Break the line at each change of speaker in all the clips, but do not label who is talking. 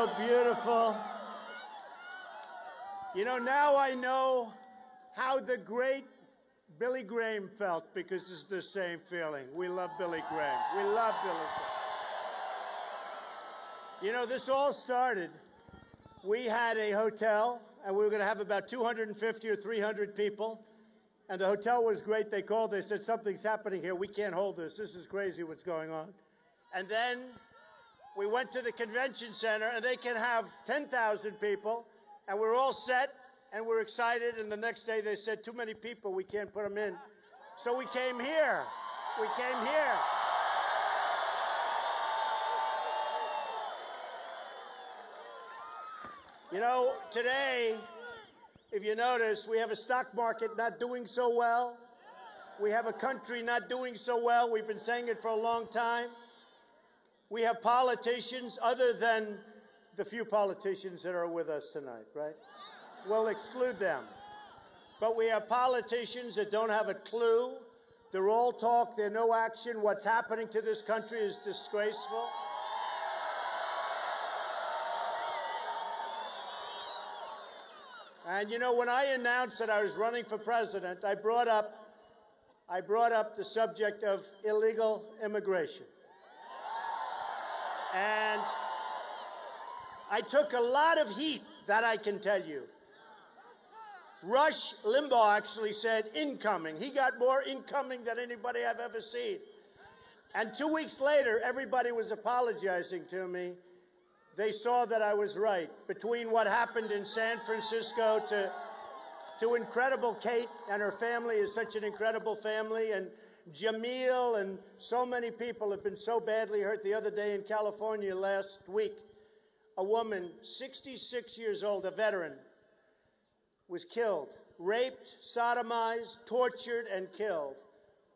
so beautiful. You know, now I know how the great Billy Graham felt, because it's the same feeling. We love Billy Graham. We love Billy Graham. You know, this all started. We had a hotel, and we were going to have about 250 or 300 people. And the hotel was great. They called. They said, something's happening here. We can't hold this. This is crazy what's going on. And then we went to the convention center, and they can have 10,000 people. And we're all set, and we're excited. And the next day they said, too many people. We can't put them in. So we came here. We came here. You know, today, if you notice, we have a stock market not doing so well. We have a country not doing so well. We've been saying it for a long time. We have politicians, other than the few politicians that are with us tonight, right? We'll exclude them. But we have politicians that don't have a clue. They're all talk, they're no action. What's happening to this country is disgraceful. And you know, when I announced that I was running for president, I brought up the subject of illegal immigration. And I took a lot of heat, that I can tell you. Rush Limbaugh actually said incoming. He got more incoming than anybody I've ever seen. And 2 weeks later, everybody was apologizing to me. They saw that I was right. Between what happened in San Francisco to incredible Kate and her family is such an incredible family, and Jamil and so many people have been so badly hurt. The other day in California last week, a woman, 66 years old, a veteran, was killed, raped, sodomized, tortured, and killed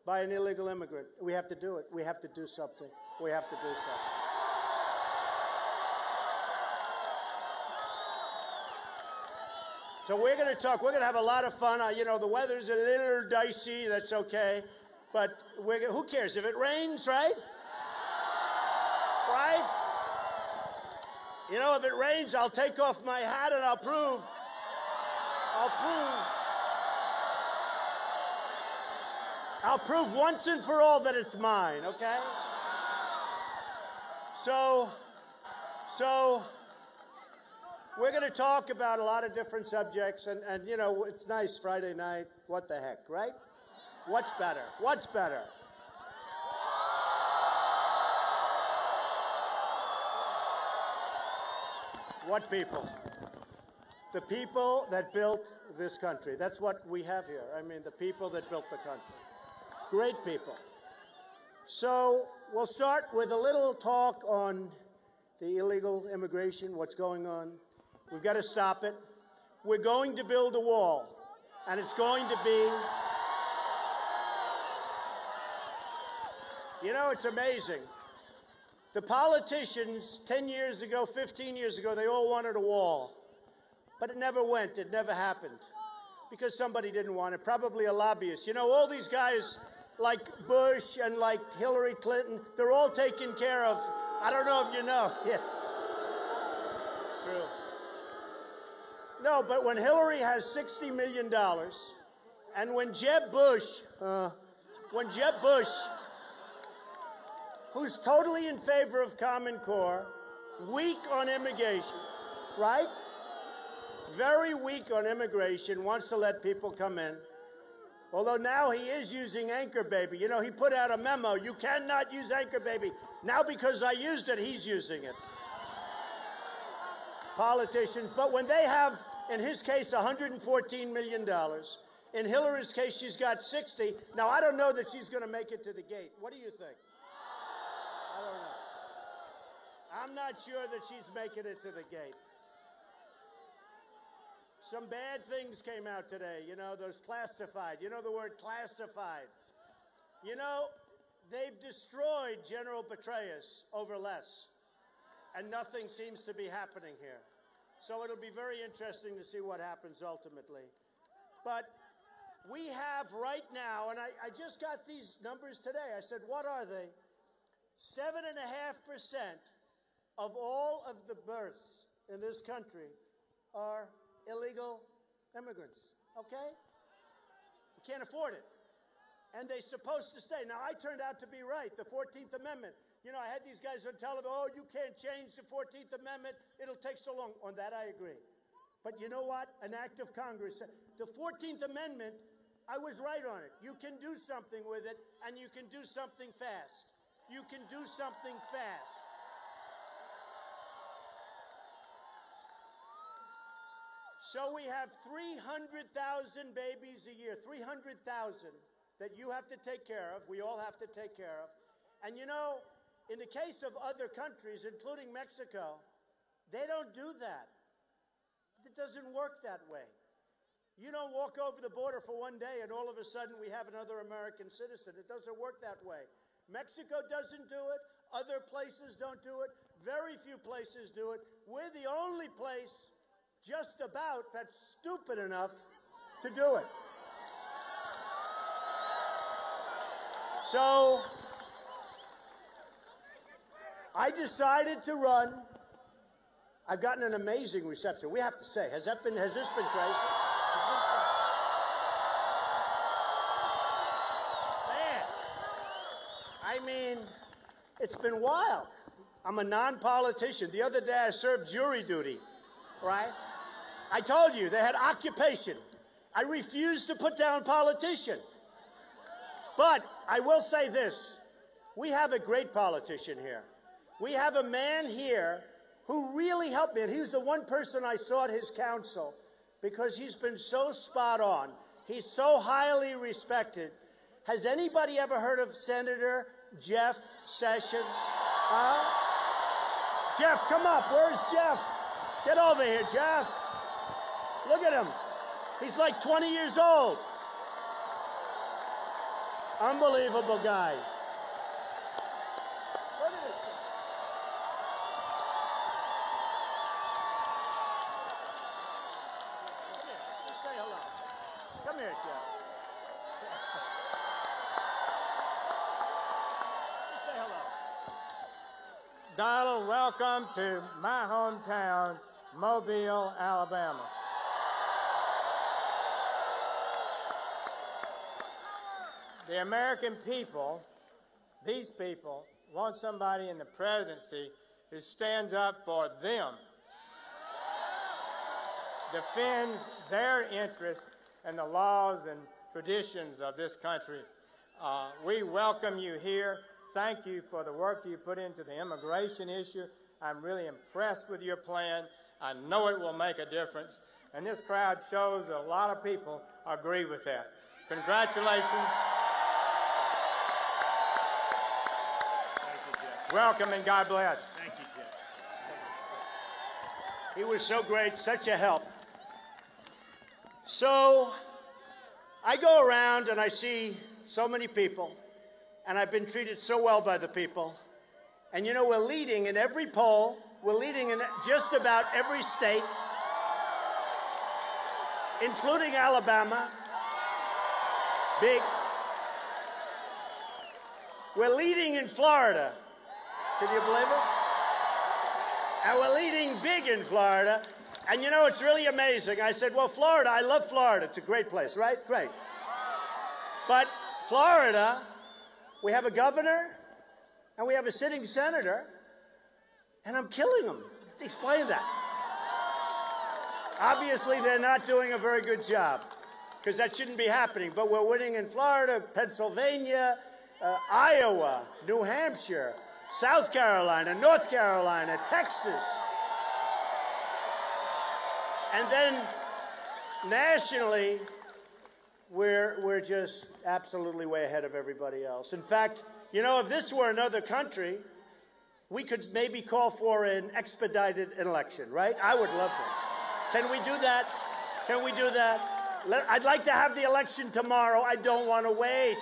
by an illegal immigrant. We have to do it. We have to do something. We have to do something. So we're going to talk. We're going to have a lot of fun. You know, the weather's a little dicey. That's okay. But who cares if it rains, right? Right? You know, if it rains, I'll take off my hat and I'll prove once and for all that it's mine, okay? So we're going to talk about a lot of different subjects, and you know, it's nice Friday night. What the heck, right? What's better? What's better? What people? The people that built this country. That's what we have here. I mean, the people that built the country. Great people. So we'll start with a little talk on the illegal immigration, what's going on. We've got to stop it. We're going to build a wall, and it's going to be, you know, it's amazing. The politicians 10 years ago, 15 years ago, they all wanted a wall. But it never went. It never happened. Because somebody didn't want it. Probably a lobbyist. You know, all these guys like Bush and like Hillary Clinton, they're all taken care of. I don't know if you know. Yeah. True. No, but when Hillary has $60 million, and when Jeb Bush, who's totally in favor of Common Core, weak on immigration, right? Very weak on immigration, wants to let people come in. Although now he is using Anchor Baby. You know, he put out a memo, you cannot use Anchor Baby. Now because I used it, he's using it. Politicians, but when they have, in his case, $114 million, in Hillary's case, she's got 60. Now, I don't know that she's going to make it to the gate. What do you think? I don't know. I'm not sure that she's making it to the gate. Some bad things came out today, you know, those classified. You know the word classified. You know, they've destroyed General Petraeus over less, and nothing seems to be happening here. So it'll be very interesting to see what happens ultimately. But we have right now, and I just got these numbers today. I said, what are they? 7.5% of all of the births in this country are illegal immigrants, okay? We can't afford it. And they're supposed to stay. Now, I turned out to be right, the 14th Amendment. You know, I had these guys on television, oh, you can't change the 14th Amendment. It'll take so long. On that, I agree. But you know what? An act of Congress. The 14th Amendment, I was right on it. You can do something with it, and you can do something fast. You can do something fast. So we have 300,000 babies a year, 300,000 that you have to take care of, we all have to take care of. And you know, in the case of other countries, including Mexico, they don't do that. It doesn't work that way. You don't walk over the border for one day and all of a sudden we have another American citizen. It doesn't work that way. Mexico doesn't do it. Other places don't do it. Very few places do it. We're the only place just about that's stupid enough to do it. So I decided to run. I've gotten an amazing reception. We have to say, has this been crazy? Man, I mean, it's been wild. I'm a non-politician. The other day I served jury duty, right? I told you, they had occupation. I refused to put down politician. But I will say this, we have a great politician here. We have a man here who really helped me, and he's the one person I sought his counsel because he's been so spot on. He's so highly respected. Has anybody ever heard of Senator Jeff Sessions? Jeff, come up. Where's Jeff? Get over here, Jeff. Look at him. He's like 20 years old. Unbelievable guy. Look at this guy. Come here. Just say hello. Come here, Jeff. Just say hello.
Donald, welcome to my hometown, Mobile, Alabama. The American people, these people, want somebody in the presidency who stands up for them, defends their interests and the laws and traditions of this country. We welcome you here. Thank you for the work that you put into the immigration issue. I'm really impressed with your plan. I know it will make a difference. And this crowd shows that a lot of people agree with that. Congratulations. Welcome and God bless.
Thank you, Jeff. He was so great, such a help. So I go around and I see so many people, and I've been treated so well by the people. And you know, we're leading in every poll. We're leading in just about every state, including Alabama. Big. We're leading in Florida. Can you believe it? And we're leading big in Florida. And you know, it's really amazing. I said, well, Florida, I love Florida. It's a great place, right? Great. But Florida, we have a governor and we have a sitting senator, and I'm killing them. Explain that. Obviously, they're not doing a very good job because that shouldn't be happening. But we're winning in Florida, Pennsylvania, Iowa, New Hampshire, South Carolina, North Carolina, Texas. And then nationally, we're just absolutely way ahead of everybody else. In fact, you know, if this were another country, we could maybe call for an expedited election, right? I would love that. Can we do that? Can we do that? I'd like to have the election tomorrow. I don't want to wait.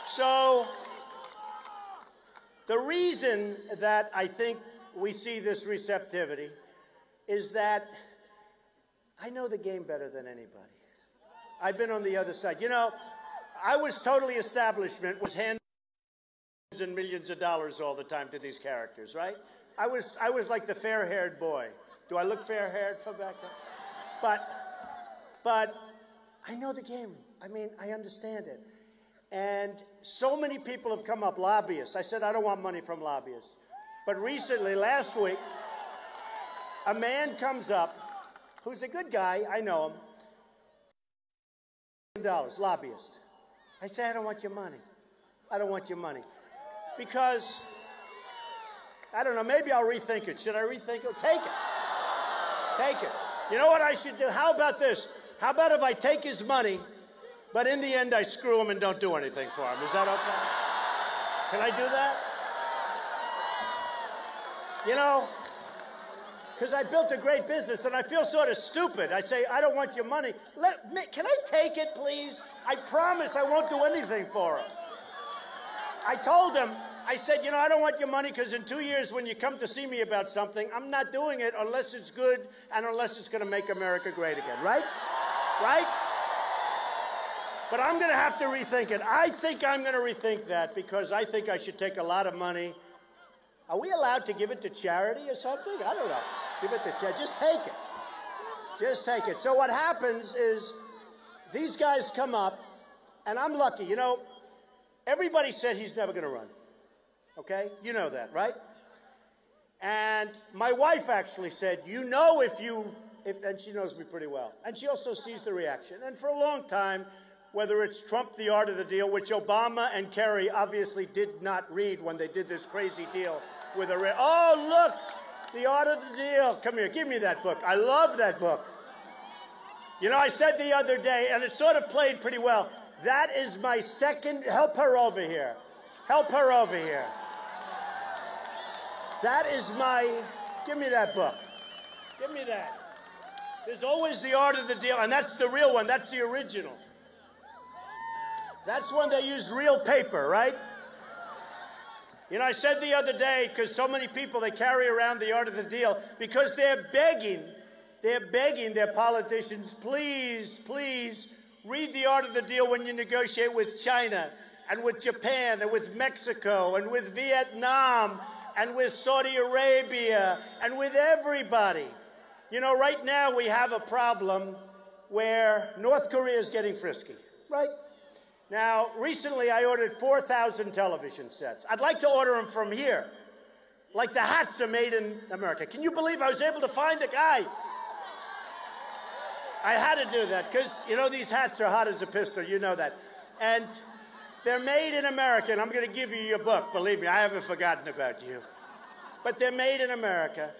So the reason that I think we see this receptivity is that I know the game better than anybody. I've been on the other side. You know, I was totally establishment, was hand and millions of dollars all the time to these characters, right? I was like the fair-haired boy. Do I look fair-haired from back then? But I know the game. I mean, I understand it. And so many people have come up, lobbyists. I said, I don't want money from lobbyists. But recently, last week, a man comes up who's a good guy. I know him. $1 lobbyist. I say, I don't want your money. I don't want your money. Because, I don't know, maybe I'll rethink it. Should I rethink it? Take it. Take it. You know what I should do? How about this? How about if I take his money, but in the end I screw him and don't do anything for him? Is that okay? Can I do that? You know, because I built a great business and I feel sort of stupid. I say, I don't want your money. Can I take it, please? I promise I won't do anything for him. I told him, I said, you know, I don't want your money because in 2 years when you come to see me about something, I'm not doing it unless it's good and unless it's going to make America great again, right? Right? But I'm going to have to rethink it. I think I'm going to rethink that because I think I should take a lot of money. Are we allowed to give it to charity or something? I don't know. Give it to charity. Just take it. Just take it. So what happens is these guys come up, and I'm lucky. You know, everybody said he's never going to run. Okay? You know that, right? And my wife actually said, you know and she knows me pretty well. And she also sees the reaction. And for a long time, whether it's Trump, the art of the deal, which Obama and Kerry obviously did not read when they did this crazy deal with Iran. Oh, look, the art of the deal. Come here, give me that book. I love that book. You know, I said the other day, and it sort of played pretty well, that is my second, help her over here. Help her over here. That is give me that book. Give me that. There's always the art of the deal, and that's the real one. That's the original. That's when they use real paper, right? You know, I said the other day, because so many people, they carry around the art of the deal, because they're begging their politicians, please, please, read the art of the deal when you negotiate with China, and with Japan, and with Mexico, and with Vietnam, and with Saudi Arabia, and with everybody. You know, right now we have a problem where North Korea is getting frisky, right? Now, recently I ordered 4,000 television sets. I'd like to order them from here. Like the hats are made in America. Can you believe I was able to find a guy? I had to do that because, you know, these hats are hot as a pistol. You know that. And they're made in America, and I'm going to give you your book. Believe me, I haven't forgotten about you. But they're made in America.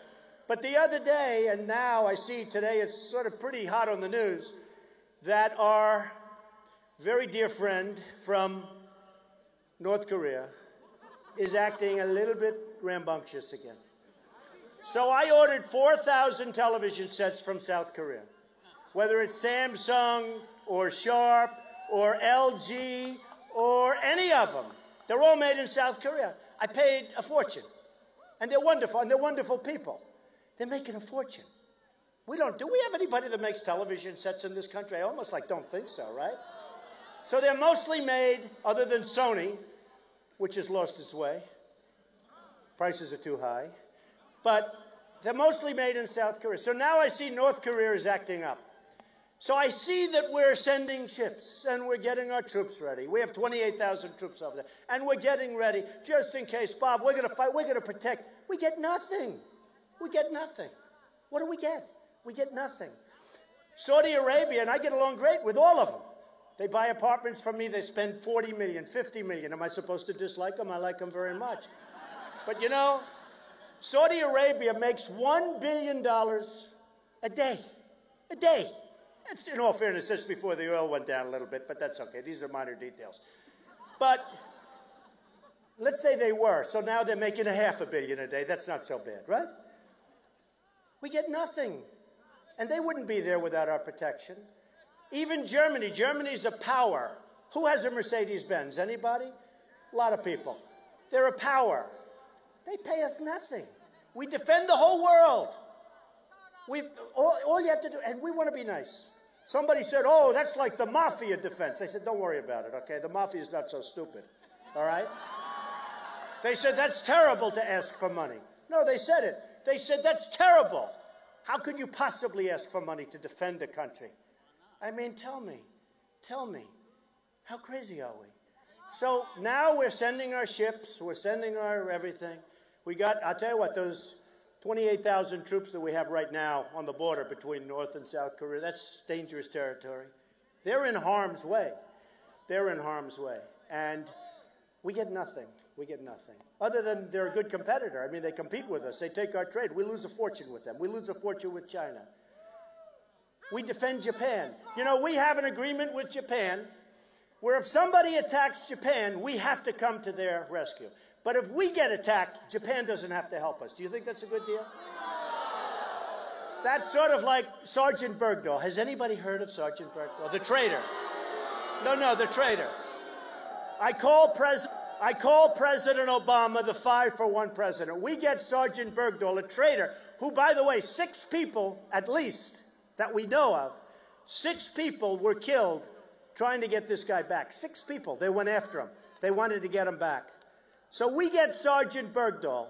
But the other day, and now I see today, it's sort of pretty hot on the news, that our very dear friend from North Korea is acting a little bit rambunctious again. So I ordered 4,000 television sets from South Korea, whether it's Samsung or Sharp or LG or any of them. They're all made in South Korea. I paid a fortune. And they're wonderful, and they're wonderful people. They're making a fortune. Do we have anybody that makes television sets in this country? I almost don't think so, right? So they're mostly made, other than Sony, which has lost its way. Prices are too high. But they're mostly made in South Korea. So now I see North Korea is acting up. So I see that we're sending ships, and we're getting our troops ready. We have 28,000 troops over there, and we're getting ready just in case. Bob, we're going to fight. We're going to protect. We get nothing. We get nothing. What do we get? We get nothing. Saudi Arabia, and I get along great with all of them. They buy apartments from me. They spend $40 million, $50 million. Am I supposed to dislike them? I like them very much. But, you know, Saudi Arabia makes $1 billion a day. A day. That's, in all fairness, just before the oil went down a little bit, but that's okay. These are minor details. But let's say they were. So now they're making $500 million a day. That's not so bad, right? We get nothing. And they wouldn't be there without our protection. Even Germany. Germany's a power. Who has a Mercedes-Benz? Anybody? A lot of people. They're a power. They pay us nothing. We defend the whole world. All you have to do, and we want to be nice. Somebody said, oh, that's like the mafia defense. I said, don't worry about it, okay? The mafia is not so stupid, all right? They said, that's terrible to ask for money. No, they said it. They said, that's terrible. How could you possibly ask for money to defend a country? I mean, tell me, how crazy are we? So now we're sending our ships, we're sending our everything. We got, I'll tell you what, those 28,000 troops that we have right now on the border between North and South Korea, that's dangerous territory. They're in harm's way. They're in harm's way. And we get nothing. We get nothing. Other than they're a good competitor. I mean, they compete with us. They take our trade. We lose a fortune with them. We lose a fortune with China. We defend Japan. You know, we have an agreement with Japan where if somebody attacks Japan, we have to come to their rescue. But if we get attacked, Japan doesn't have to help us. Do you think that's a good deal? That's sort of like Sergeant Bergdahl. Has anybody heard of Sergeant Bergdahl? The traitor. No, the traitor. I call President Obama the 5-for-1 president. We get Sergeant Bergdahl, a traitor, who, by the way, 6 people, at least, that we know of, 6 people were killed trying to get this guy back. 6 people. They went after him. They wanted to get him back. So we get Sergeant Bergdahl,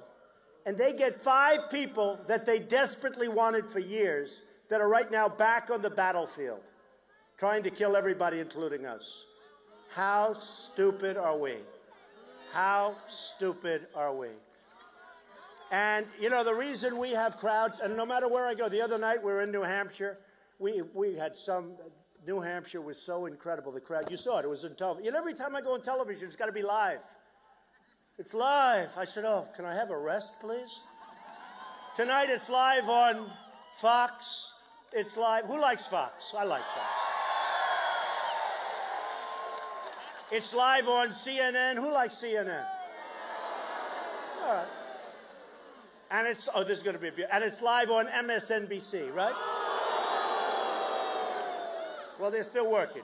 and they get 5 people that they desperately wanted for years that are right now back on the battlefield, trying to kill everybody, including us. How stupid are we? How stupid are we? And, you know, the reason we have crowds, and no matter where I go, the other night we were in New Hampshire. We had some, New Hampshire was so incredible, the crowd. You saw it. It was in television. You know, every time I go on television, it's got to be live. It's live. I said, oh, can I have a rest, please? Tonight it's live on Fox. It's live. Who likes Fox? I like Fox. It's live on CNN. Who likes CNN? All right. And it's, oh, this is going to be, and it's live on MSNBC, right? Well, they're still working.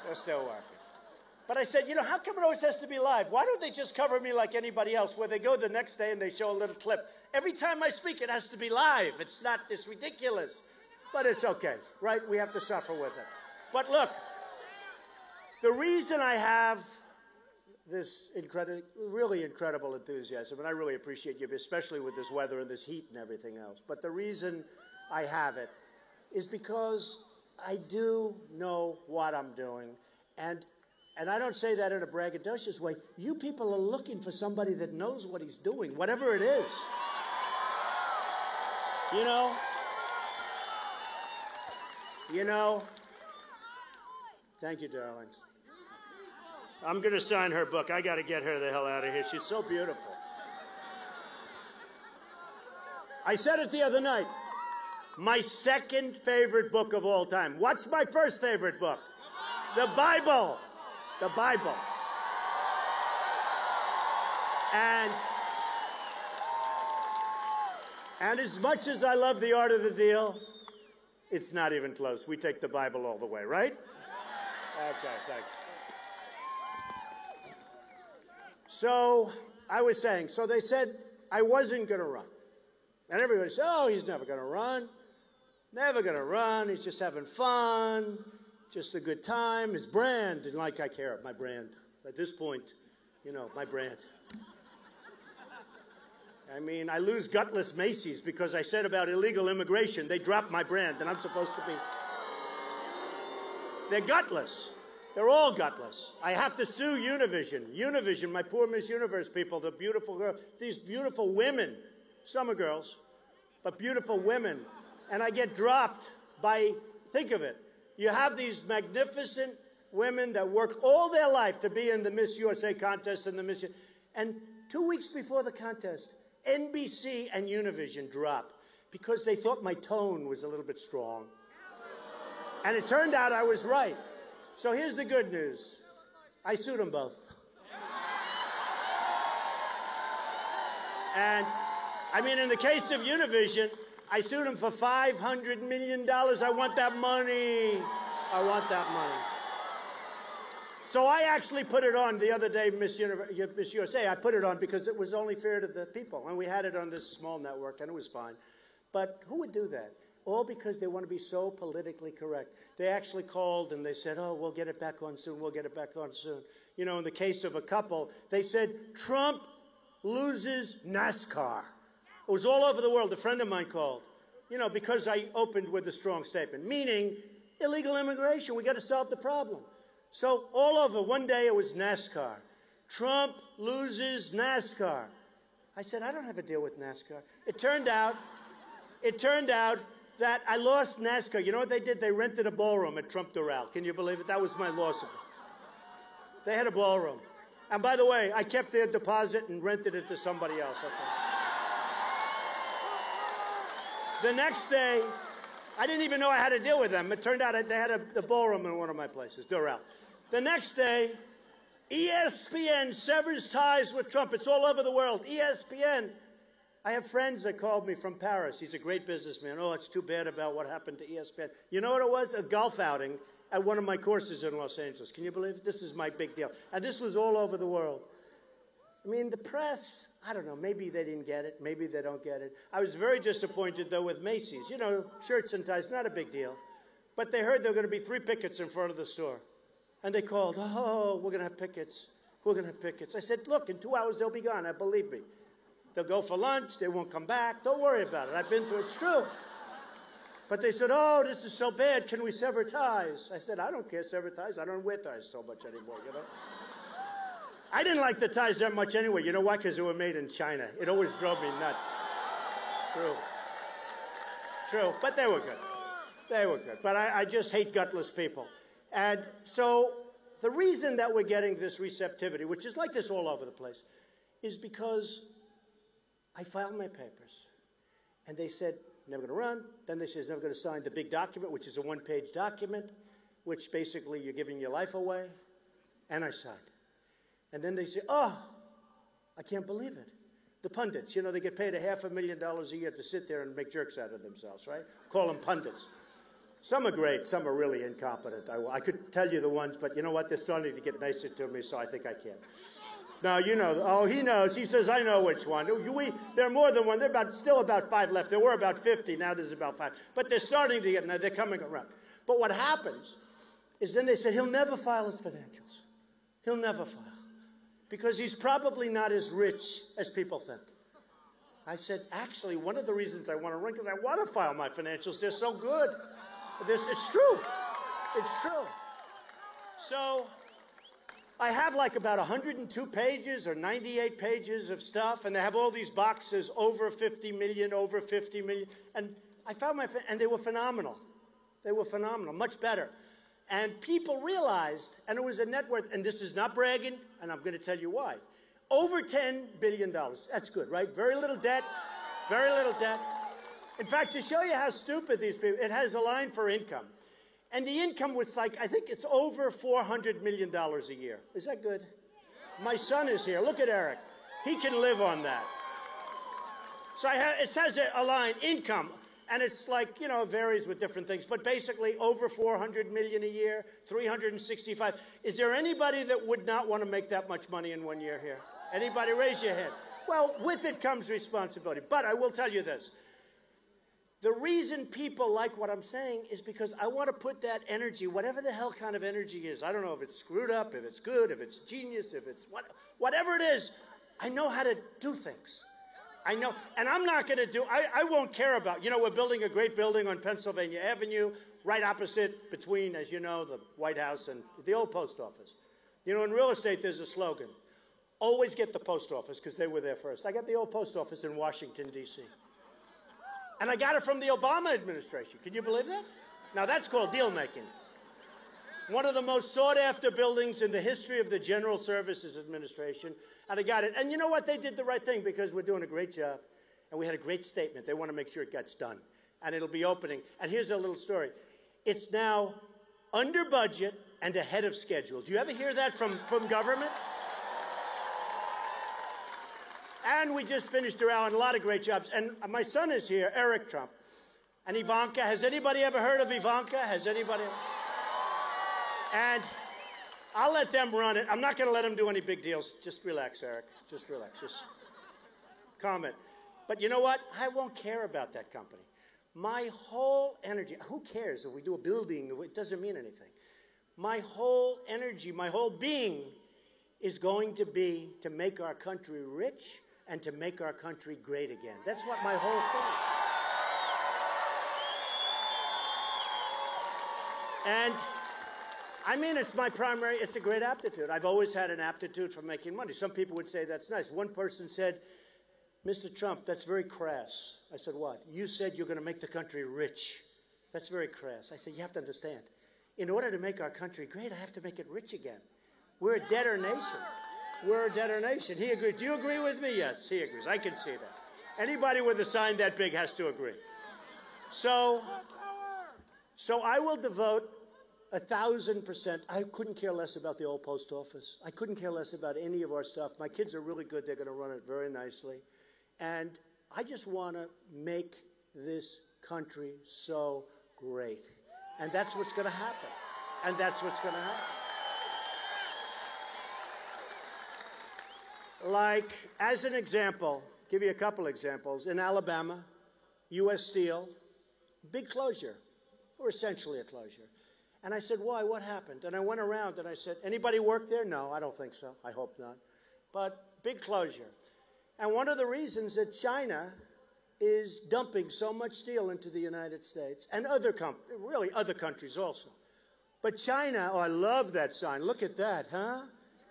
They're still working. But I said, you know, how come it always has to be live? Why don't they just cover me like anybody else, where they go the next day and they show a little clip? Every time I speak, it has to be live. It's not this ridiculous. But it's okay, right? We have to suffer with it. But look, the reason I have this really incredible enthusiasm, and I really appreciate you, especially with this weather and this heat and everything else, but the reason I have it is because I do know what I'm doing. And I don't say that in a braggadocious way. You people are looking for somebody that knows what he's doing, whatever it is. You know, thank you, darling. I'm going to sign her book. I got to get her the hell out of here. She's so beautiful. I said it the other night. My second favorite book of all time. What's my first favorite book? The Bible. The Bible. And as much as I love The Art of the Deal, it's not even close. We take the Bible all the way, right? Okay, thanks. So I was saying, so they said I wasn't going to run. And everybody said, oh, he's never going to run. Never going to run. He's just having fun. Just a good time. His brand, and like I care, my brand. At this point, you know, my brand. I mean, I lose gutless Macy's because I said about illegal immigration, they dropped my brand, and I'm supposed to be. They're gutless. They're all gutless. I have to sue Univision. Univision, my poor Miss Universe people, the beautiful girls, these beautiful women, some are girls, but beautiful women. And I get dropped by, think of it, you have these magnificent women that work all their life to be in the Miss USA contest and the Miss, and 2 weeks before the contest, NBC and Univision drop because they thought my tone was a little bit strong. And it turned out I was right. So here's the good news. I sued them both. And, I mean, in the case of Univision, I sued them for $500 million. I want that money. I want that money. So I actually put it on the other day, Miss USA. I put it on because it was only fair to the people. And we had it on this small network, and it was fine. But who would do that? all because they want to be so politically correct. They actually called and they said, oh, we'll get it back on soon, we'll get it back on soon. You know, in the case of a couple, they said, Trump loses NASCAR. It was all over the world. A friend of mine called, you know, because I opened with a strong statement, meaning illegal immigration. We got to solve the problem. So all over, one day it was NASCAR. Trump loses NASCAR. I said, I don't have a deal with NASCAR. It turned out that I lost NASCAR. You know what they did? They rented a ballroom at Trump Doral. Can you believe it? That was my loss of it. They had a ballroom. And by the way, I kept their deposit and rented it to somebody else. Okay. The next day, I didn't even know I had a deal with them. It turned out they had a ballroom in one of my places, Doral. The next day, ESPN severs ties with Trump. It's all over the world. ESPN. I have friends that called me from Paris. He's a great businessman. Oh, it's too bad about what happened to ESPN. You know what it was? A golf outing at one of my courses in Los Angeles. Can you believe it? This is my big deal. And this was all over the world. I mean, the press, I don't know, maybe they didn't get it. Maybe they don't get it. I was very disappointed, though, with Macy's. You know, shirts and ties, not a big deal. But they heard there were going to be 3 pickets in front of the store. And they called, oh, we're going to have pickets. We're going to have pickets. I said, look, in 2 hours they'll be gone. Believe me. They'll go for lunch. They won't come back. Don't worry about it. I've been through it. It's true. But they said, oh, this is so bad. Can we sever ties? I said, I don't care, sever ties. I don't wear ties so much anymore, you know. I didn't like the ties that much anyway. You know why? Because they were made in China. It always drove me nuts. True. True. But they were good. They were good. But I just hate gutless people. And so the reason that we're getting this receptivity, which is like this all over the place, is because I filed my papers. And they said, never going to run. Then they said, he's never going to sign the big document, which is a 1-page document, which basically you're giving your life away. And I signed. And then they say, oh, I can't believe it. The pundits, you know, they get paid $500,000 a year to sit there and make jerks out of themselves, right? Call them pundits. Some are great. Some are really incompetent. I could tell you the ones, but you know what? They're starting to get nicer to me, so I think I can. Now, you know, oh, he knows. He says, I know which one. There are more than one. There are still about 5 left. There were about 50. Now there's about 5. But they're starting to get, now they're coming around. But what happens is then they said, he'll never file his financials. He'll never file. Because he's probably not as rich as people think. I said, actually, one of the reasons I want to run, because I want to file my financials. They're so good. It's true. It's true. So I have like about 102 pages or 98 pages of stuff, and they have all these boxes, over 50 million, over 50 million. And I found and they were phenomenal. They were phenomenal, much better. And people realized, and it was a net worth, and this is not bragging, and I'm going to tell you why. Over $10 billion. That's good, right? Very little debt. Very little debt. In fact, to show you how stupid these people, it has a line for income. And the income was like, I think it's over $400 million a year. Is that good? My son is here. Look at Eric. He can live on that. So it says a line, income. And it's like, you know, it varies with different things. But basically, over $400 million a year, 365. Is there anybody that would not want to make that much money in 1 year here? Anybody? Raise your hand. Well, with it comes responsibility. But I will tell you this. The reason people like what I'm saying is because I want to put that energy, whatever the hell kind of energy is. I don't know if it's screwed up, if it's good, if it's genius, if it's whatever it is. I know how to do things. I know, and I'm not going to do, I won't care about, you know, we're building a great building on Pennsylvania Avenue, right opposite between, as you know, the White House and the old post office. You know, in real estate, there's a slogan, always get the post office, because they were there first. I got the old post office in Washington, D.C. And I got it from the Obama administration. Can you believe that? Now, that's called deal-making. One of the most sought-after buildings in the history of the General Services Administration. And I got it. And you know what? They did the right thing because we're doing a great job. And we had a great statement. They want to make sure it gets done. And it'll be opening. And here's a little story. It's now under budget and ahead of schedule. Do you ever hear that from government? And we just finished around a lot of great jobs. And my son is here, Eric Trump. And Ivanka. Has anybody ever heard of Ivanka? Has anybody? And I'll let them run it. I'm not going to let them do any big deals. Just relax, Eric. Just relax. Just comment. But you know what? I won't care about that company. My whole energy, who cares if we do a building, it doesn't mean anything. My whole energy, my whole being is going to be to make our country rich and to make our country great again. That's what my whole thing. And I mean, it's my primary, it's a great aptitude. I've always had an aptitude for making money. Some people would say that's nice. One person said, Mr. Trump, that's very crass. I said, what? You said you're going to make the country rich. That's very crass. I said, you have to understand. In order to make our country great, I have to make it rich again. We're a debtor nation. We're a debtor nation. He agrees. Do you agree with me? Yes, he agrees. I can see that. Anybody with a sign that big has to agree. So I will devote 1,000%. I couldn't care less about the old post office. I couldn't care less about any of our stuff. My kids are really good. They're going to run it very nicely. And I just want to make this country so great. And that's what's going to happen. And that's what's going to happen. Like, as an example, give you a couple examples. In Alabama, U.S. Steel, big closure, or essentially a closure. And I said, why? What happened? And I went around and I said, anybody work there? No, I don't think so. I hope not. But big closure. And one of the reasons that China is dumping so much steel into the United States, and really other countries also. But China, oh, I love that sign. Look at that, huh?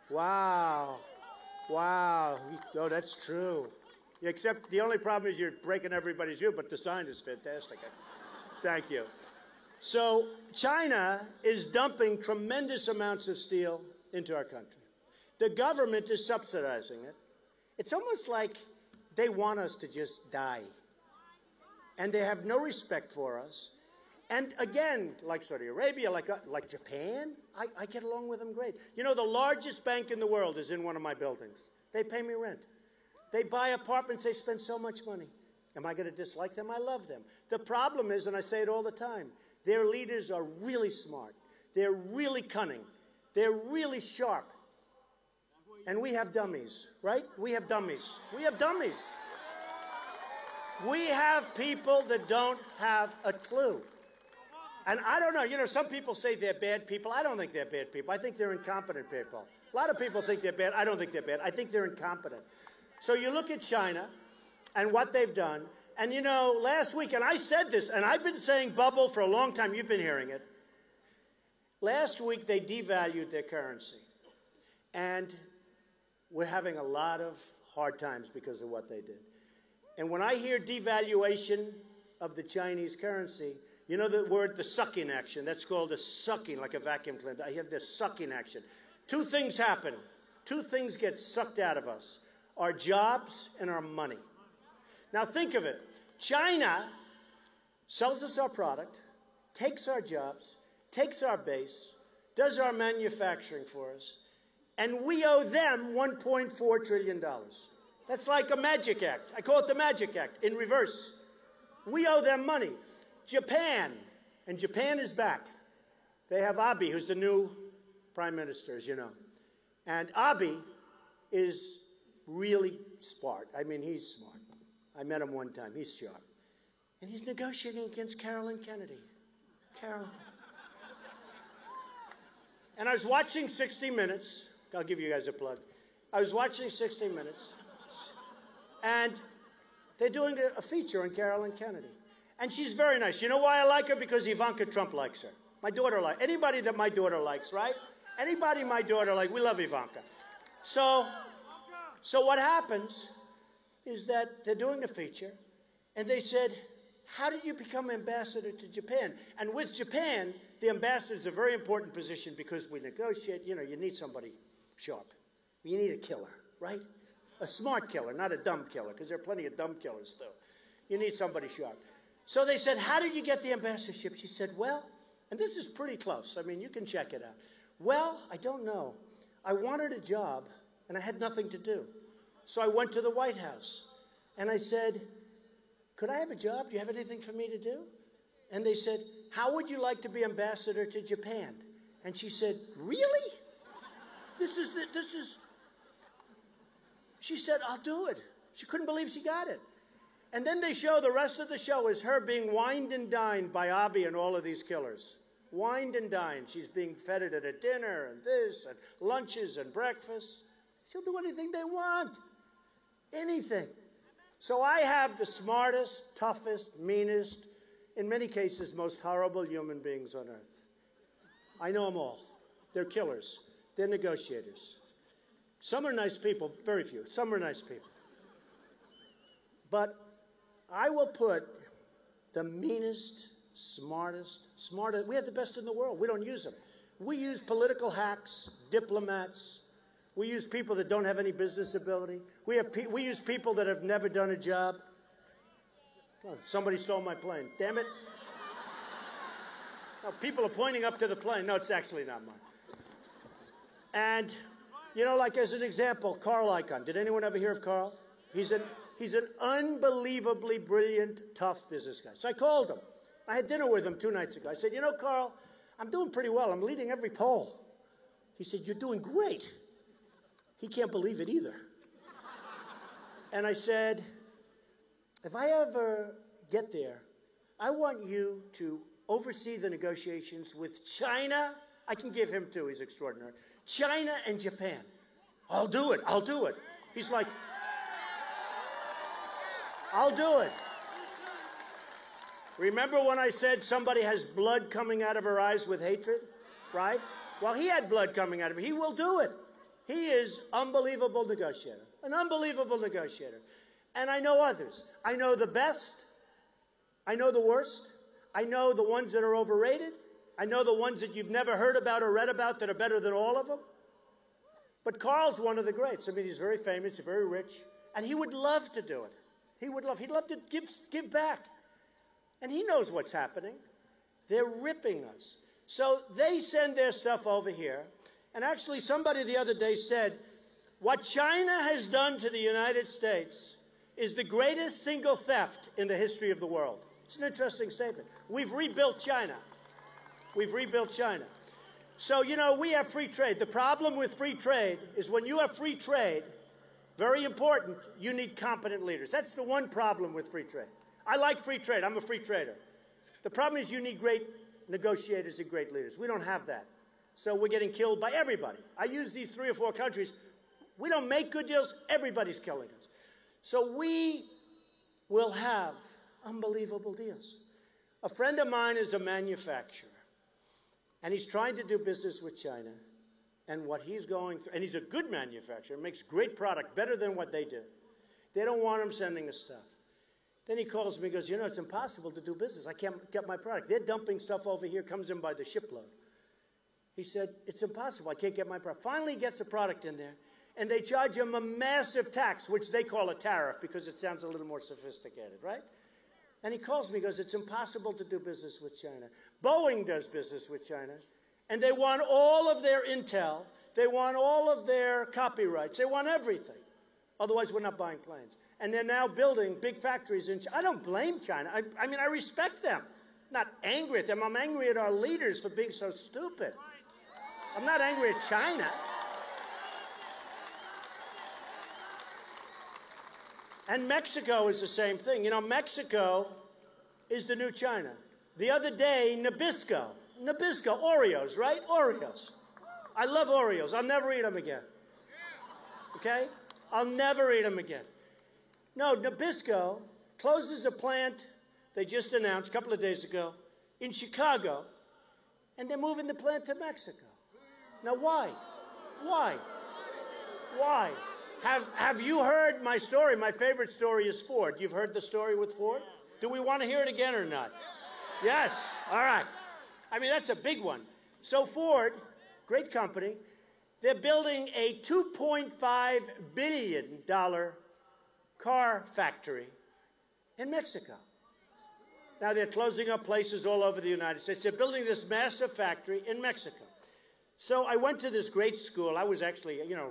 Wow. Wow. Oh, that's true. Except the only problem is you're breaking everybody's view, but the sign is fantastic. Thank you. So China is dumping tremendous amounts of steel into our country. The government is subsidizing it. It's almost like they want us to just die. And they have no respect for us. And again, like Saudi Arabia, like Japan, I get along with them great. You know, the largest bank in the world is in one of my buildings. They pay me rent. They buy apartments. They spend so much money. Am I going to dislike them? I love them. The problem is, and I say it all the time, their leaders are really smart. They're really cunning. They're really sharp. And we have dummies, right? We have dummies. We have dummies. We have people that don't have a clue. And I don't know, you know, some people say they're bad people. I don't think they're bad people. I think they're incompetent people. A lot of people think they're bad. I don't think they're bad. I think they're incompetent. So you look at China and what they've done. And, you know, last week, and I said this, and I've been saying bubble for a long time. You've been hearing it. Last week, they devalued their currency. And we're having a lot of hard times because of what they did. And when I hear devaluation of the Chinese currency, you know the word, the sucking action. That's called a sucking, like a vacuum cleaner. I have this sucking action. Two things happen. Two things get sucked out of us. Our jobs and our money. Now think of it. China sells us our product, takes our jobs, takes our base, does our manufacturing for us, and we owe them $1.4 trillion. That's like a magic act. I call it the magic act in reverse. We owe them money. Japan, and Japan is back. They have Abe, who's the new prime minister, as you know. And Abe is really smart. I mean, he's smart. I met him one time. He's sharp. And he's negotiating against Carolyn Kennedy. Carolyn. And I was watching 60 Minutes. I'll give you guys a plug. I was watching 60 Minutes. And they're doing a feature on Carolyn Kennedy. And she's very nice. You know why I like her? Because Ivanka Trump likes her. My daughter likes anybody that my daughter likes, right? Anybody my daughter likes, we love Ivanka. So what happens is that they're doing a feature, and they said, how did you become ambassador to Japan? And with Japan, the ambassador is a very important position because we negotiate. You know, you need somebody sharp. You need a killer, right? A smart killer, not a dumb killer, because there are plenty of dumb killers, too. You need somebody sharp. So they said, how did you get the ambassadorship? She said, well, and this is pretty close. I mean, you can check it out. Well, I don't know. I wanted a job, and I had nothing to do. So I went to the White House, and I said, could I have a job? Do you have anything for me to do? And they said, how would you like to be ambassador to Japan? And she said, really? She said, I'll do it. She couldn't believe she got it. And then they show the rest of the show is her being wined and dined by Abby and all of these killers. Wined and dined. She's being feted at a dinner and this and lunches and breakfast. She'll do anything they want. Anything. So I have the smartest, toughest, meanest, in many cases, most horrible human beings on earth. I know them all. They're killers. They're negotiators. Some are nice people, very few. Some are nice people. But I will put the meanest, smartest, we have the best in the world. We don't use them. We use political hacks, diplomats. We use people that don't have any business ability. We use people that have never done a job. Oh, somebody stole my plane. Damn it. No, people are pointing up to the plane. No, it's actually not mine. And, you know, like as an example, Carl Icahn. Did anyone ever hear of Carl? He's an unbelievably brilliant, tough business guy. So I called him. I had dinner with him 2 nights ago. I said, you know, Carl, I'm doing pretty well. I'm leading every poll. He said, you're doing great. He can't believe it either. And I said, if I ever get there, I want you to oversee the negotiations with China. I can give him 2. He's extraordinary. China and Japan. I'll do it. I'll do it. He's like, I'll do it. Remember when I said somebody has blood coming out of her eyes with hatred? Right? Well, he had blood coming out of her. He will do it. He is unbelievable negotiator. An unbelievable negotiator. And I know others. I know the best. I know the worst. I know the ones that are overrated. I know the ones that you've never heard about or read about that are better than all of them. But Carl's one of the greats. I mean, he's very famous, he's very rich, and he would love to do it. He'd love to give back. And he knows what's happening. They're ripping us. So they send their stuff over here. And actually, somebody the other day said, what China has done to the United States is the greatest single theft in the history of the world. It's an interesting statement. We've rebuilt China. We've rebuilt China. So, you know, we have free trade. The problem with free trade is when you have free trade, very important, you need competent leaders. That's the one problem with free trade. I like free trade. I'm a free trader. The problem is you need great negotiators and great leaders. We don't have that. So we're getting killed by everybody. I use these 3 or 4 countries. We don't make good deals. Everybody's killing us. So we will have unbelievable deals. A friend of mine is a manufacturer, and he's trying to do business with China. And what he's going through, and he's a good manufacturer, makes great product, better than what they do. They don't want him sending us stuff. Then he calls me and goes, you know, it's impossible to do business. I can't get my product. They're dumping stuff over here, comes in by the shipload. He said, it's impossible. I can't get my product. Finally, he gets a product in there, and they charge him a massive tax, which they call a tariff because it sounds a little more sophisticated, right? And he calls me and goes, it's impossible to do business with China. Boeing does business with China, and they want all of their intel. They want all of their copyrights. They want everything. Otherwise, we're not buying planes. And they're now building big factories in China. I don't blame China. I mean, I respect them. I'm not angry at them. I'm angry at our leaders for being so stupid. I'm not angry at China. And Mexico is the same thing. You know, Mexico is the new China. The other day, Nabisco, Oreos, right? Oreos. I love Oreos. I'll never eat them again. Okay? I'll never eat them again. No, Nabisco closes a plant they just announced a couple of days ago in Chicago, and they're moving the plant to Mexico. Now, why? Why? Why? Have you heard my story? My favorite story is Ford. You've heard the story with Ford? Do we want to hear it again or not? Yes. All right. I mean, that's a big one. So Ford, great company, they're building a $2.5 billion car factory in Mexico. Now, they're closing up places all over the United States. They're building this massive factory in Mexico. So I went to this great school. I was actually, you know,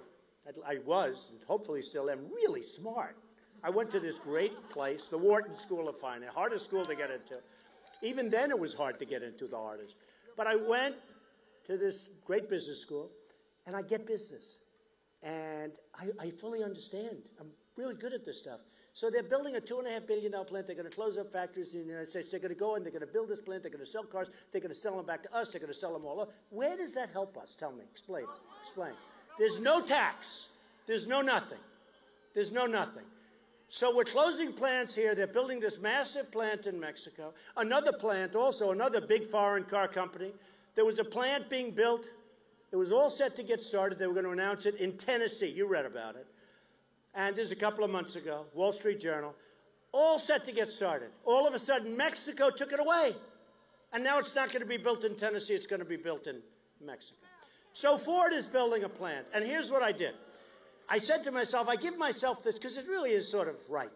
I was, and hopefully still am, really smart. I went to this great place, the Wharton School of Finance, hardest school to get into. Even then, it was hard to get into, the hardest. But I went to this great business school, and I get business. And I fully understand. I'm really good at this stuff. So they're building a $2.5 billion plant. They're going to close up factories in the United States. They're going to go in. They're going to build this plant. They're going to sell cars. They're going to sell them back to us. They're going to sell them all up. Where does that help us? Tell me. Explain. Explain. There's no tax. There's no nothing. There's no nothing. So we're closing plants here. They're building this massive plant in Mexico. Another plant, also another big foreign car company. There was a plant being built. It was all set to get started. They were going to announce it in Tennessee. You read about it. And this is a couple of months ago, Wall Street Journal, all set to get started. All of a sudden, Mexico took it away. And now it's not going to be built in Tennessee. It's going to be built in Mexico. So Ford is building a plant. And here's what I did. I said to myself, I give myself this, because it really is sort of right.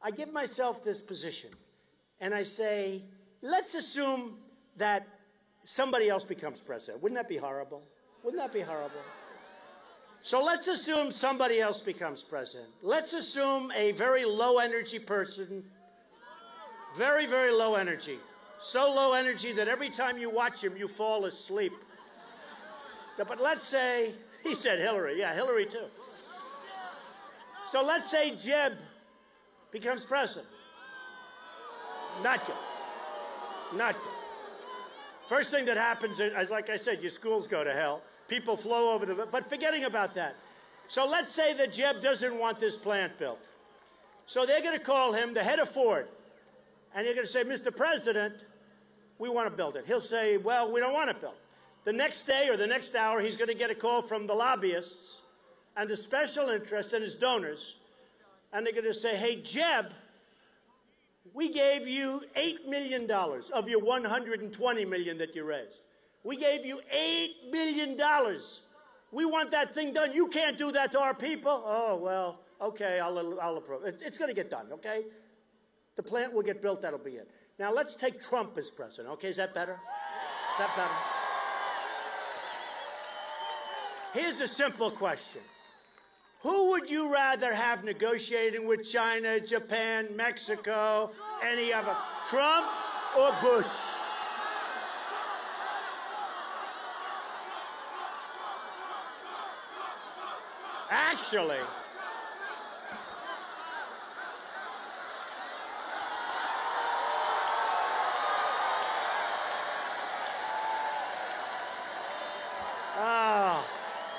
I give myself this position. And I say, let's assume that somebody else becomes president. Wouldn't that be horrible? Wouldn't that be horrible? So let's assume somebody else becomes president. Let's assume a very low-energy person, very, very low energy. So low energy that every time you watch him, you fall asleep. But let's say, he said Hillary. Yeah, Hillary too. So let's say Jeb becomes president. Not good. Not good. First thing that happens is, like I said, your schools go to hell. People flow over the... But forgetting about that. So let's say that Jeb doesn't want this plant built. So they're going to call him the head of Ford. And you're going to say, Mr. President, we want to build it. He'll say, well, we don't want it built. The next day or the next hour, he's going to get a call from the lobbyists and the special interests and his donors. And they're going to say, hey, Jeb, we gave you $8 million of your $120 million that you raised. We gave you $8 million. We want that thing done. You can't do that to our people. Oh, well, okay, I'll approve. It's going to get done, okay? The plant will get built. That'll be it. Now, let's take Trump as president, okay? Is that better? Is that better? Here's a simple question. Who would you rather have negotiating with China, Japan, Mexico, any other? Trump or Bush? Actually,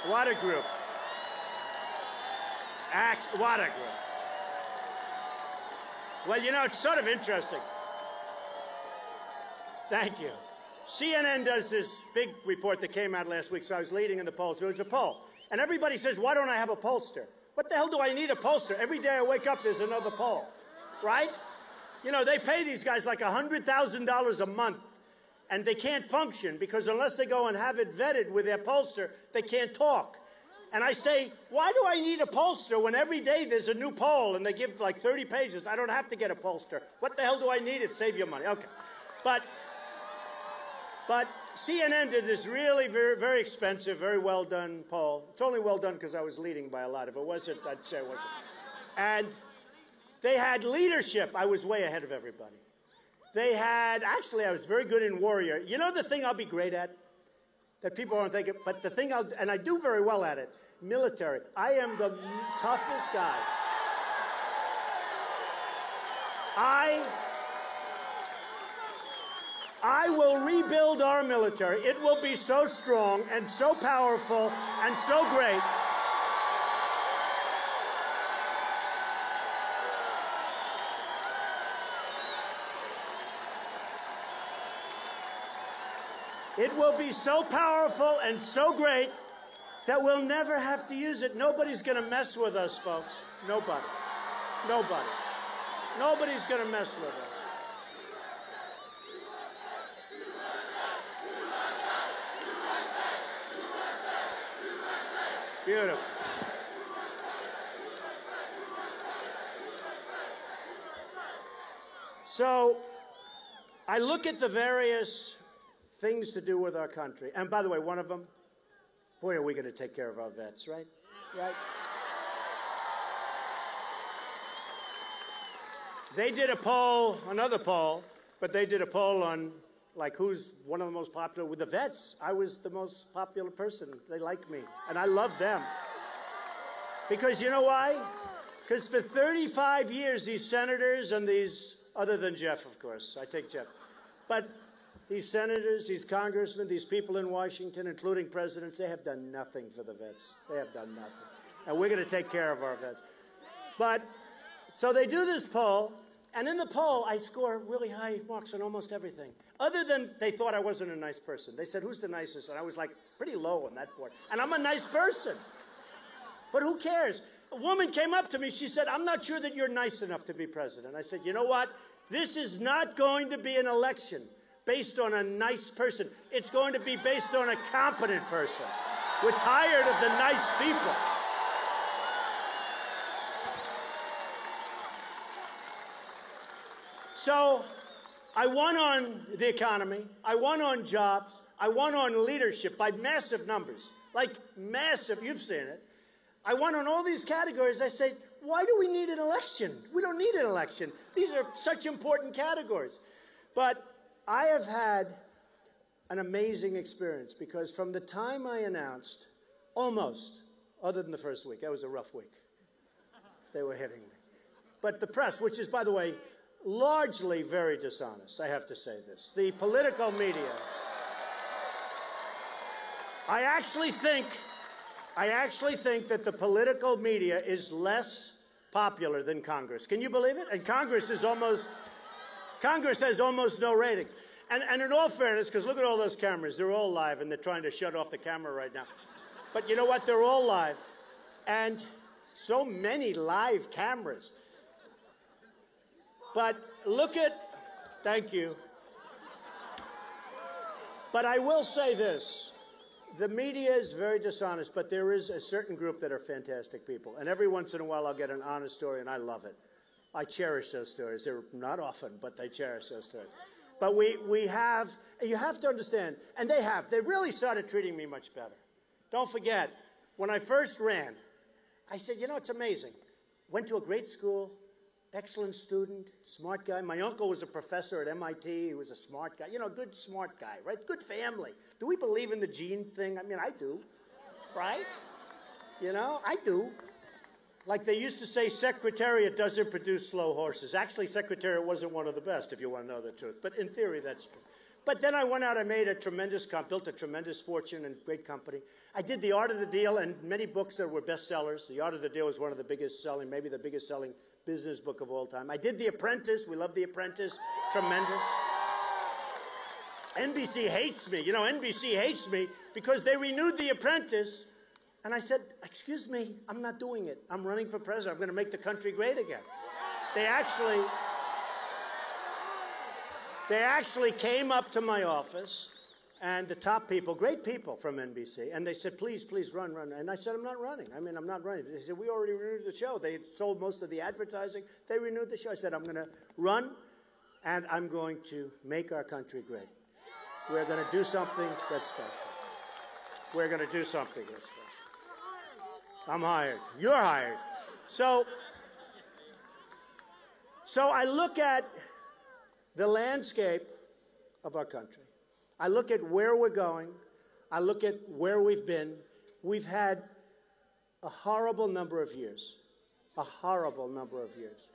what a group. What a group. Well, you know, it's sort of interesting. Thank you. CNN does this big report that came out last week, so I was leading in the polls. It was a poll. And everybody says, why don't I have a pollster? What the hell do I need a pollster? Every day I wake up, there's another poll, right? You know, they pay these guys like $100,000 a month, and they can't function because unless they go and have it vetted with their pollster, they can't talk. And I say, why do I need a pollster when every day there's a new poll and they give like 30 pages? I don't have to get a pollster. What the hell do I need it? Save your money. Okay. But CNN did this really very, very expensive, very well done poll. It's only well done because I was leading by a lot. If it wasn't, I'd say it wasn't. And they had leadership. I was way ahead of everybody. They had, actually, I was very good in warrior. You know the thing I'll be great at? That people aren't thinking, but the thing and I do very well at it, military. I am the toughest guy. I will rebuild our military. It will be so strong and so powerful and so great. It will be so powerful and so great that we'll never have to use it. Nobody's going to mess with us, folks. Nobody. Nobody. Nobody's going to mess with us. Beautiful. So I look at the various things to do with our country. And by the way, one of them, boy, are we going to take care of our vets, right? Right? They did a poll, another poll, but they did a poll on, like, who's one of the most popular with the vets. I was the most popular person. They like me, and I love them. Because you know why? Because for 35 years, these senators and these, other than Jeff, of course, I take Jeff, but these senators, these congressmen, these people in Washington, including presidents, they have done nothing for the vets. They have done nothing. And we're going to take care of our vets. But, so they do this poll, and in the poll, I score really high marks on almost everything. Other than they thought I wasn't a nice person. They said, who's the nicest? And I was like pretty low on that board. And I'm a nice person. But who cares? A woman came up to me. She said, I'm not sure that you're nice enough to be president. I said, you know what? This is not going to be an election based on a nice person. It's going to be based on a competent person. We're tired of the nice people. So I won on the economy. I won on jobs. I won on leadership by massive numbers, like massive. You've seen it. I won on all these categories. I say, why do we need an election? We don't need an election. These are such important categories. But I have had an amazing experience because from the time I announced, almost, other than the first week, that was a rough week. They were hitting me. But the press, which is, by the way, largely very dishonest, I have to say this. The political media, I actually think that the political media is less popular than Congress. Can you believe it? And Congress has almost no rating. And in all fairness, because look at all those cameras, they're all live, and they're trying to shut off the camera right now. But you know what? They're all live. And so many live cameras. But look at, thank you. But I will say this. The media is very dishonest, but there is a certain group that are fantastic people. And every once in a while, I'll get an honest story, and I love it. I cherish those stories. They're not often, but they cherish those stories. But we have, you have to understand, and they've really started treating me much better. Don't forget, when I first ran, I said, you know, it's amazing. Went to a great school, excellent student, smart guy. My uncle was a professor at MIT. He was a smart guy. You know, good, smart guy, right? Good family. Do we believe in the gene thing? I mean, I do, right? You know, I do. Like they used to say, Secretariat doesn't produce slow horses. Actually, Secretariat wasn't one of the best, if you want to know the truth. But in theory, that's true. But then I went out and made a tremendous, built a tremendous fortune and great company. I did The Art of the Deal and many books that were bestsellers. The Art of the Deal was one of the biggest selling, maybe the biggest selling business book of all time. I did The Apprentice. We love The Apprentice. Tremendous. NBC hates me. You know, NBC hates me because they renewed The Apprentice. And I said, excuse me, I'm not doing it. I'm running for president. I'm going to make the country great again. They actually came up to my office, and the top people, great people from NBC, and they said, please, please run. And I said, I'm not running. I mean, I'm not running. They said, we already renewed the show. They sold most of the advertising. They renewed the show. I said, I'm going to run, and I'm going to make our country great. We're going to do something that's special. We're going to do something that's special. I'm hired. You're hired. So I look at the landscape of our country. I look at where we're going. I look at where we've been. We've had a horrible number of years. A horrible number of years.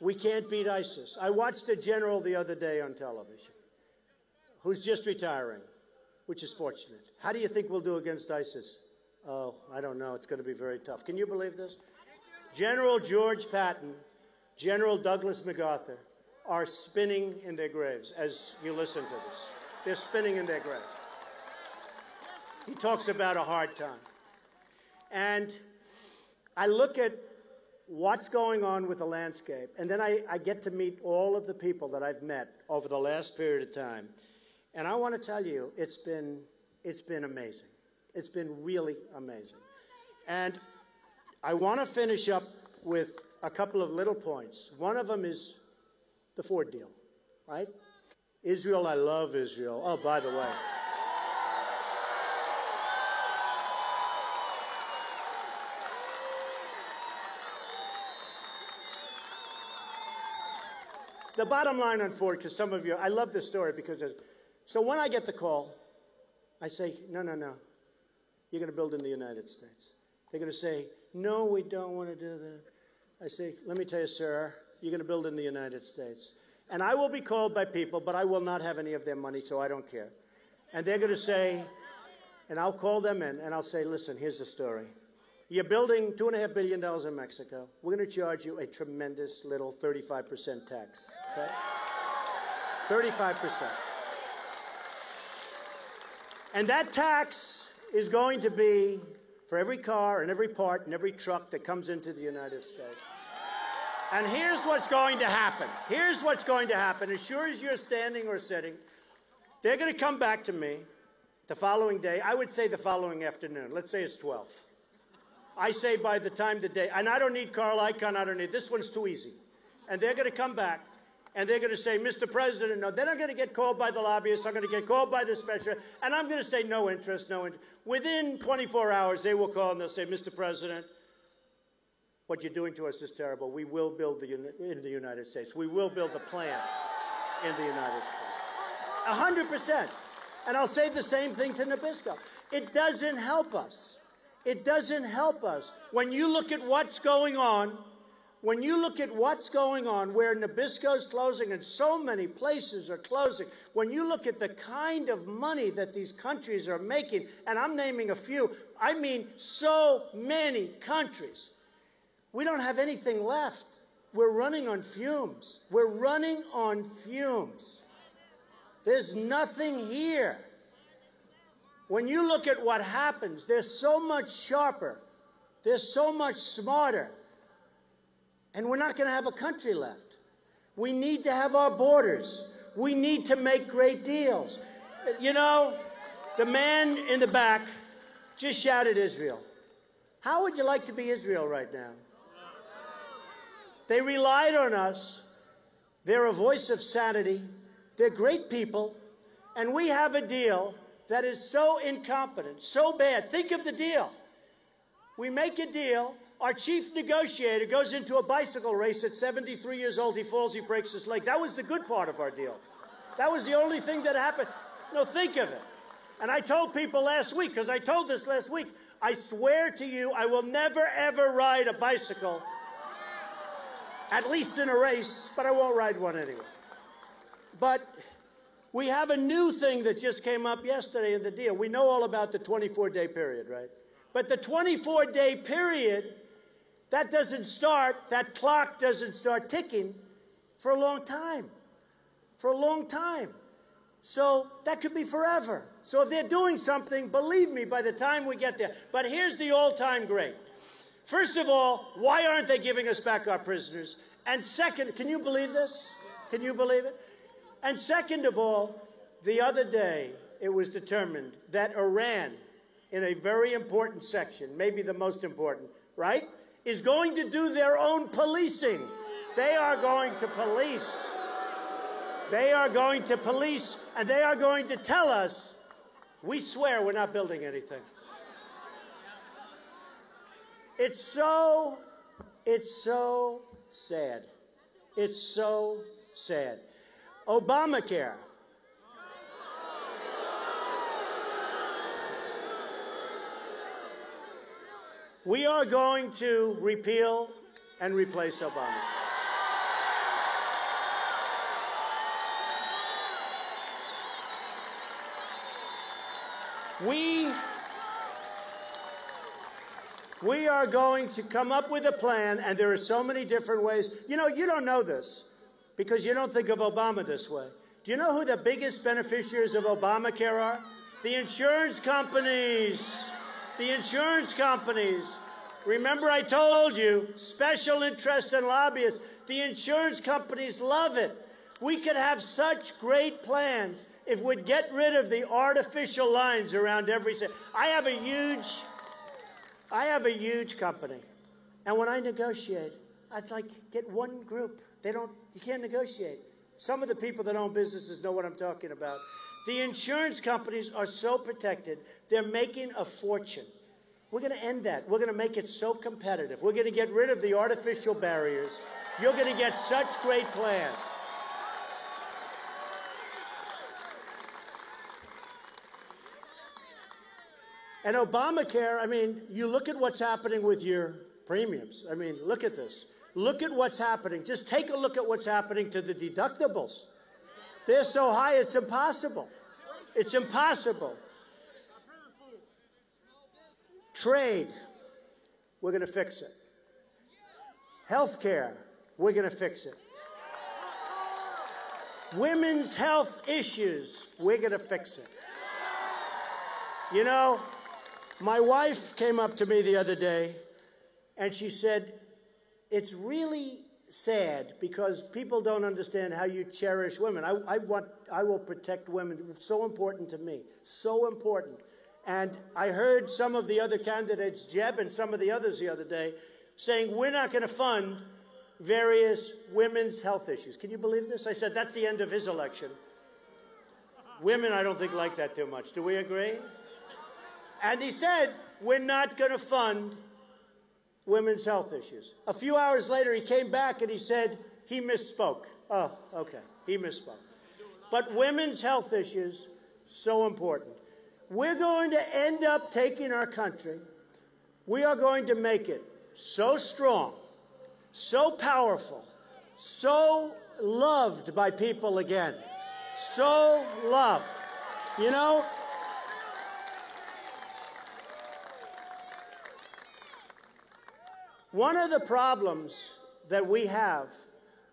We can't beat ISIS. I watched a general the other day on television who's just retiring, which is fortunate. How do you think we'll do against ISIS? Oh, I don't know. It's going to be very tough. Can you believe this? General George Patton, General Douglas MacArthur are spinning in their graves as you listen to this. They're spinning in their graves. He talks about a hard time. And I look at what's going on with the landscape, and then I get to meet all of the people that I've met over the last period of time. And I want to tell you, it's been amazing. It's been really amazing. And I want to finish up with a couple of little points. One of them is the Ford deal, right? Israel, I love Israel. Oh, by the way. The bottom line on Ford, because some of you, I love this story because so when I get the call, I say, no. You're going to build in the United States. They're going to say, No, we don't want to do that. I say, let me tell you, sir, you're going to build in the United States. And I will be called by people, but I will not have any of their money, so I don't care. And they're going to say, and I'll call them in, and I'll say, listen, here's the story. You're building $2.5 billion in Mexico. We're going to charge you a tremendous little 35% tax, okay? 35%. And that tax is going to be for every car and every part and every truck that comes into the United States. And here's what's going to happen. Here's what's going to happen. As sure as you're standing or sitting, they're going to come back to me the following day. I would say the following afternoon. Let's say it's 12. I say by the time the day, and I don't need Carl Icahn, I don't need, this one's too easy. And they're going to come back, and they're going to say, Mr. President, no. Then I'm going to get called by the lobbyists, I'm going to get called by the special, and I'm going to say no interest, no interest. Within 24 hours, they will call and they'll say, Mr. President, what you're doing to us is terrible. We will build in the United States. We will build the plant in the United States. 100%. And I'll say the same thing to Nabisco. It doesn't help us. It doesn't help us. When you look at what's going on, when you look at what's going on, where Nabisco's closing and so many places are closing, when you look at the kind of money that these countries are making, and I'm naming a few, I mean so many countries, we don't have anything left. We're running on fumes. We're running on fumes. There's nothing here. When you look at what happens, they're so much sharper. They're so much smarter. And we're not going to have a country left. We need to have our borders. We need to make great deals. You know, the man in the back just shouted Israel. How would you like to be Israel right now? They relied on us. They're a voice of sanity. They're great people. And we have a deal that is so incompetent, so bad. Think of the deal. We make a deal. Our chief negotiator goes into a bicycle race at 73 years old. He falls, he breaks his leg. That was the good part of our deal. That was the only thing that happened. No, think of it. And I told people last week, because I told this last week, I swear to you, I will never, ever ride a bicycle, at least in a race, but I won't ride one anyway. But we have a new thing that just came up yesterday in the deal. We know all about the 24-day period, right? But the 24-day period, that doesn't start, that clock doesn't start ticking for a long time. For a long time. So that could be forever. So if they're doing something, believe me, by the time we get there. But here's the all-time great. First of all, why aren't they giving us back our prisoners? And second, can you believe this? Can you believe it? And second of all, the other day, it was determined that Iran, in a very important section, maybe the most important, right, is going to do their own policing. They are going to police. They are going to police, and they are going to tell us, we swear we're not building anything. It's so sad. It's so sad. Obamacare. We are going to repeal and replace Obamacare. We are going to come up with a plan, and there are so many different ways. You know, you don't know this because you don't think of Obama this way. Do you know who the biggest beneficiaries of Obamacare are? The insurance companies. The insurance companies. Remember I told you, special interests and lobbyists. The insurance companies love it. We could have such great plans if we'd get rid of the artificial lines around every city. I have a huge company, and when I negotiate, I'd like get one group. You can't negotiate. Some of the people that own businesses know what I'm talking about. The insurance companies are so protected. They're making a fortune. We're going to end that. We're going to make it so competitive. We're going to get rid of the artificial barriers. You're going to get such great plans. And Obamacare, I mean, you look at what's happening with your premiums. I mean, look at this. Look at what's happening. Just take a look at what's happening to the deductibles. They're so high, it's impossible. It's impossible. Trade, we're going to fix it. Health care, we're going to fix it. Women's health issues, we're going to fix it. You know, my wife came up to me the other day, and she said, it's really sad because people don't understand how you cherish women. I will protect women. It's so important to me, so important. And I heard some of the other candidates, Jeb and some of the others the other day, saying we're not going to fund various women's health issues. Can you believe this? I said that's the end of his election. Women, I don't think, like that too much. Do we agree? And he said we're not going to fund women's health issues. A few hours later, he came back and he said he misspoke. Oh, okay, he misspoke. But women's health issues, so important. We're going to end up taking our country. We are going to make it so strong, so powerful, so loved by people again. So loved. You know, one of the problems that we have,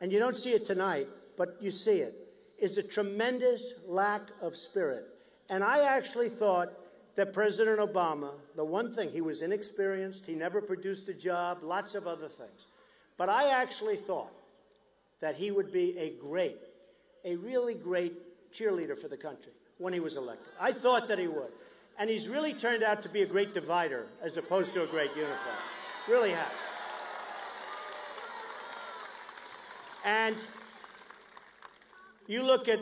and you don't see it tonight, but you see it, is a tremendous lack of spirit. And I actually thought that President Obama, the one thing, he was inexperienced, he never produced a job, lots of other things. But I actually thought that he would be a really great cheerleader for the country when he was elected. I thought that he would. And he's really turned out to be a great divider as opposed to a great unifier. Really has. And you look at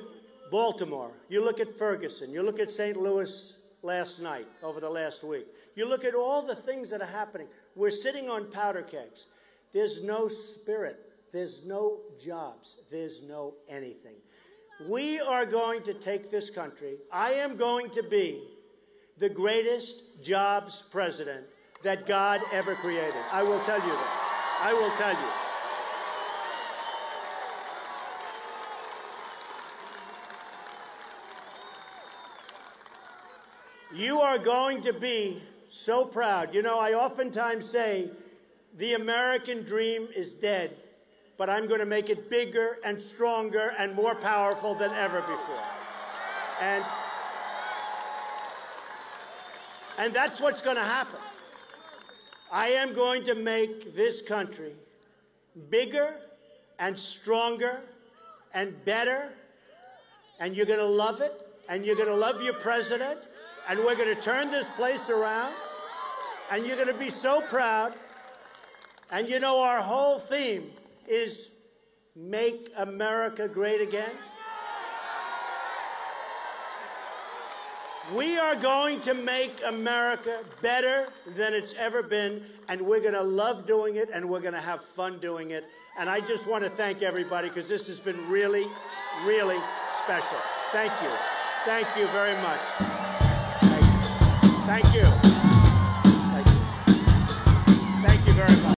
Baltimore, you look at Ferguson, you look at St. Louis last night, over the last week. You look at all the things that are happening. We're sitting on powder kegs. There's no spirit. There's no jobs. There's no anything. We are going to take this country. I am going to be the greatest jobs president that God ever created. I will tell you that. I will tell you. You are going to be so proud. You know, I oftentimes say the American dream is dead, but I'm going to make it bigger and stronger and more powerful than ever before. And that's what's going to happen. I am going to make this country bigger and stronger and better, and you're going to love it, and you're going to love your president, and we're going to turn this place around, and you're going to be so proud. And you know, our whole theme is Make America Great Again. We are going to make America better than it's ever been, and we're going to love doing it, and we're going to have fun doing it. And I just want to thank everybody, because this has been really, really special. Thank you. Thank you very much. Thank you. Thank you. Thank you very much.